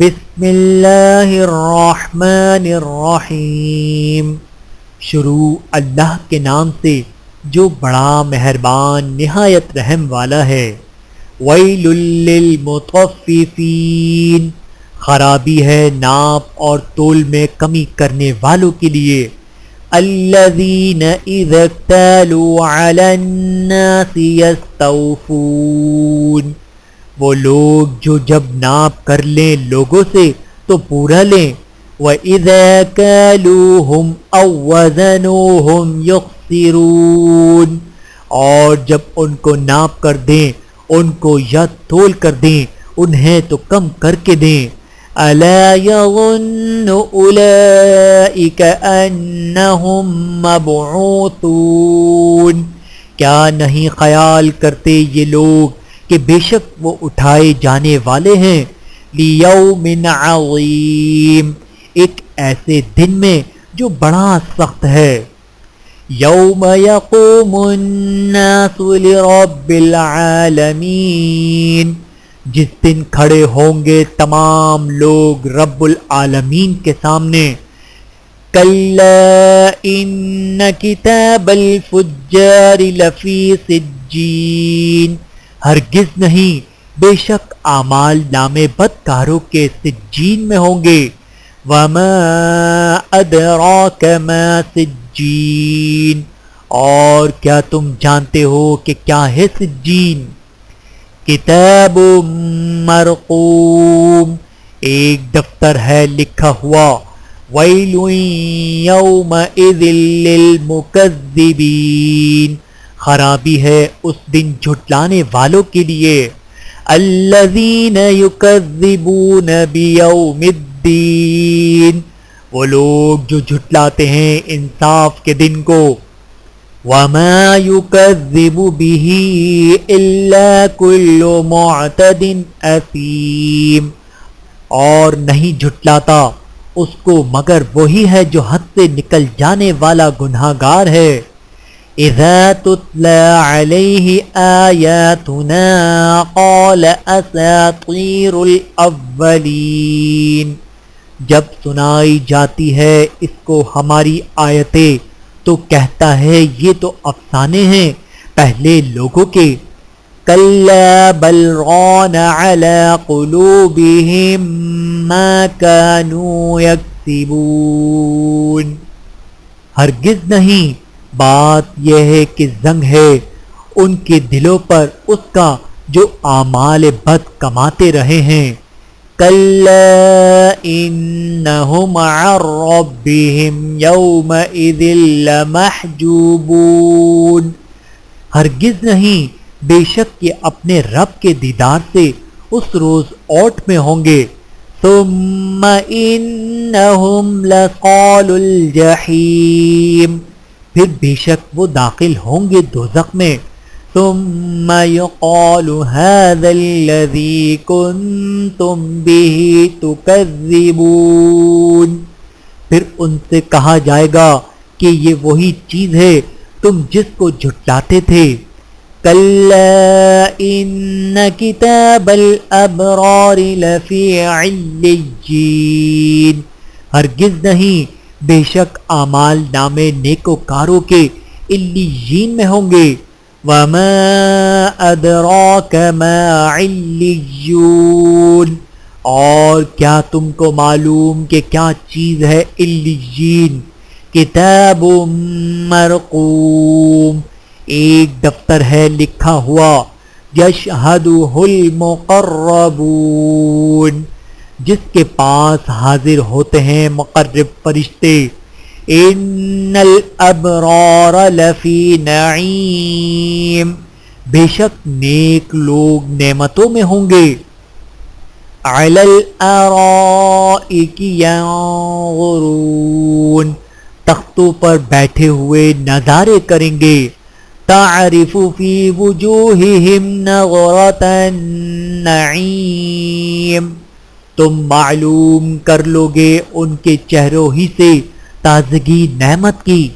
بسم اللہ الرحمن الرحیم۔ شروع اللہ کے نام سے جو بڑا مہربان نہایت رحم والا ہے۔ ویل للمطففین، خرابی ہے ناپ اور تول میں کمی کرنے والوں کے لیے۔ الذین اذا اکتالوا علی الناس یستوفون، وہ لوگ جو جب ناپ کر لیں لوگوں سے تو پورا لیں۔ وَإِذَا كَالُوهُمْ أَوْ وَّزَنُوهُمْ يُخْسِرُونَ، اور جب ان کو ناپ کر دیں، ان کو یا تول کر دیں، انہیں تو کم کر کے دیں۔ أَلَا يَظُنُّ أُولَئِكَ أَنَّهُمْ مَبْعُوثُونَ، کیا نہیں خیال کرتے یہ لوگ کہ بے شک وہ اٹھائے جانے والے ہیں۔ لیوم عظیم، ایک ایسے دن میں جو بڑا سخت ہے۔ یوم یقوم الناس لرب العالمین، جس دن کھڑے ہوں گے تمام لوگ رب العالمین کے سامنے۔ کلا ان کتاب الفجار لفی سجین، ہرگز نہیں، بے شک اعمال نامے بدکاروں کے سجین میں ہوں گے۔ وما ادراک ما سجین، اور کیا تم جانتے ہو کہ کیا ہے سجین؟ کتاب مرقوم، ایک دفتر ہے لکھا ہوا۔ ویل یومئذ للمکذبین، خرابی ہے اس دن جھٹلانے والوں کے لیے۔ الذین یکذبون بیوم الدین، وہ لوگ جو جھٹلاتے ہیں انصاف کے دن کو۔ وما یکذب بہ الا کل معتد اثیم، اور نہیں جھٹلاتا اس کو مگر وہی ہے جو حد سے نکل جانے والا گنہگار ہے۔ اذا تتلى عليه آیاتنا قال اساطیر الاولین، جب سنائی جاتی ہے اس کو ہماری آیتیں تو کہتا ہے یہ تو افسانے ہیں پہلے لوگوں کے۔ کلا بل ران على قلوبهم ما كانوا یکسبون، ہرگز نہیں، بات یہ ہے کہ زنگ ہے ان کے دلوں پر اس کا جو اعمال بد کماتے رہے ہیں۔ کلا انہم عن ربہم یومئذ لمحجوبون، ہرگز نہیں، بے شک یہ اپنے رب کے دیدار سے اس روز اوٹ میں ہوں گے۔ ثم انہم لصالوا الجحیم، پھر بے شک وہ داخل ہوں گے دوزخ میں۔ ثم یقال ھذا الذی کنتم بہ تکذبون، پھر ان سے کہا جائے گا کہ یہ وہی چیز ہے تم جس کو جھٹلاتے تھے۔ کلا ان کتاب الابرار لفی علیین، ہرگز نہیں، بے شک اعمال نامے نیکوکاروں کے علیین میں ہوں گے۔ وما ادراک ما علیون، اور کیا تم کو معلوم کہ کیا چیز ہے علیین؟ کتاب مرقوم، ایک دفتر ہے لکھا ہوا۔ یشہدہ المقربون، جس کے پاس حاضر ہوتے ہیں مقرب فرشتے۔ ان الابرار لفی نعیم، بے شک نیک لوگ نعمتوں میں ہوں گے۔ علی الارائک ینظرون، تختوں پر بیٹھے ہوئے نظارے کریں گے۔ تعرف فی وجوہہم نظرۃ النعیم، تم معلوم کر لوگے ان کے چہروں ہی سے تازگی نعمت کی۔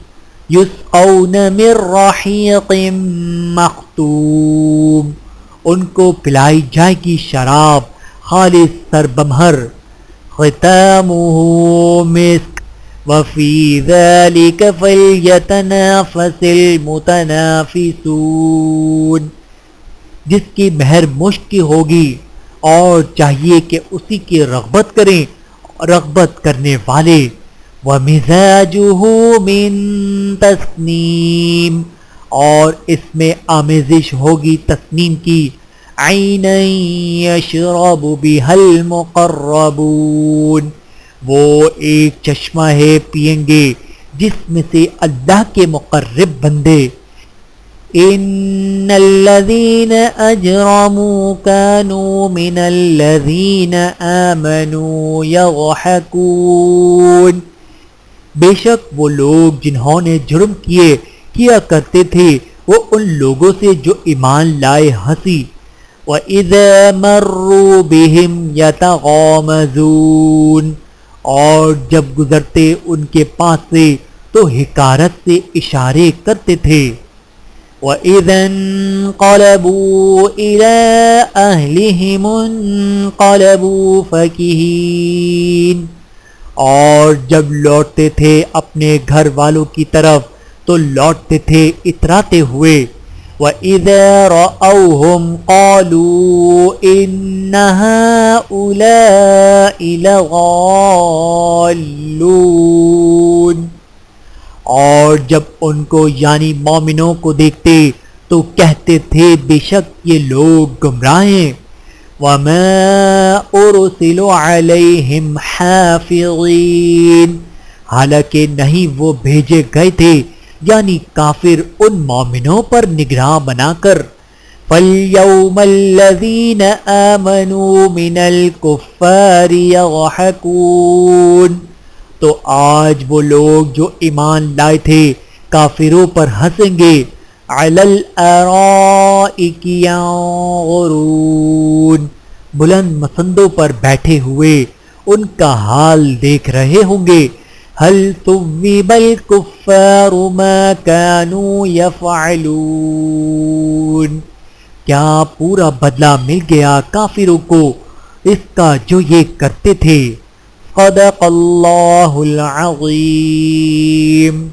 یسقون من رحیق مختوم، ان کو پلائی جائے گی شراب خالص سربمہر۔ ختامه مسك وفي ذلك فليتنافس المتنافسون، جس کی مہر مشک کی ہوگی اور چاہیے کہ اسی کی رغبت کریں رغبت کرنے والے۔ وَمِزَاجُهُ مِن تَسْنِيم، اور اس میں آمیزش ہوگی تسنیم کی، عَيْنًا يَشْرَبُ بِهَا الْمُقَرَّبُونَ، وہ ایک چشمہ ہے پئیں گے جس میں سے اللہ کے مقرب بندے۔ ان الذين اجرموا كانوا من الذين آمنوا يضحكون، بے شک وہ لوگ جنہوں نے جرم کیا کرتے تھے وہ ان لوگوں سے جو ایمان لائے ہنسی۔ وَإِذَا مَرُّوا بِهِمْ يَتَغَامَزُونَ، اور جب گزرتے ان کے پاس سے تو حکارت سے اشارے کرتے تھے۔ وَإِذَا انقلبوا إِلَىٰ أَهْلِهِمُ انقلبوا فَكِهِينَ، اور جب لوٹتے تھے اپنے گھر والوں کی طرف تو لوٹتے تھے اتراتے ہوئے۔ وَإِذَا رَأَوْهُمْ قَالُوا إِنَّ هَٰؤُلَاءِ لَضَالُّونَ، اور جب ان کو یعنی مومنوں کو دیکھتے تو کہتے تھے بے شک یہ لوگ گمراہ ہیں۔ وَمَا أُرْسِلُوا عَلَيْهِمْ حَافِظِينَ، حالانکہ نہیں وہ بھیجے گئے تھے یعنی کافر ان مومنوں پر نگراں بنا کر۔ فَالْيَوْمَ الَّذِينَ آمَنُوا مِنَ الْكُفَّارِ يَضْحَكُونَ، تو آج وہ لوگ جو ایمان لائے تھے کافروں پر ہنسیں گے۔ عَلَى الْأَرَائِكِ يَنظُرُونَ، بلند مسندوں پر بیٹھے ہوئے ان کا حال دیکھ رہے ہوں گے۔ هَلْ ثُوِّبَ الْكُفَّارُ مَا كَانُوا يَفْعَلُونَ، کیا پورا بدلہ مل گیا کافروں کو اس کا جو یہ کرتے تھے۔ صدق اللہ العظیم۔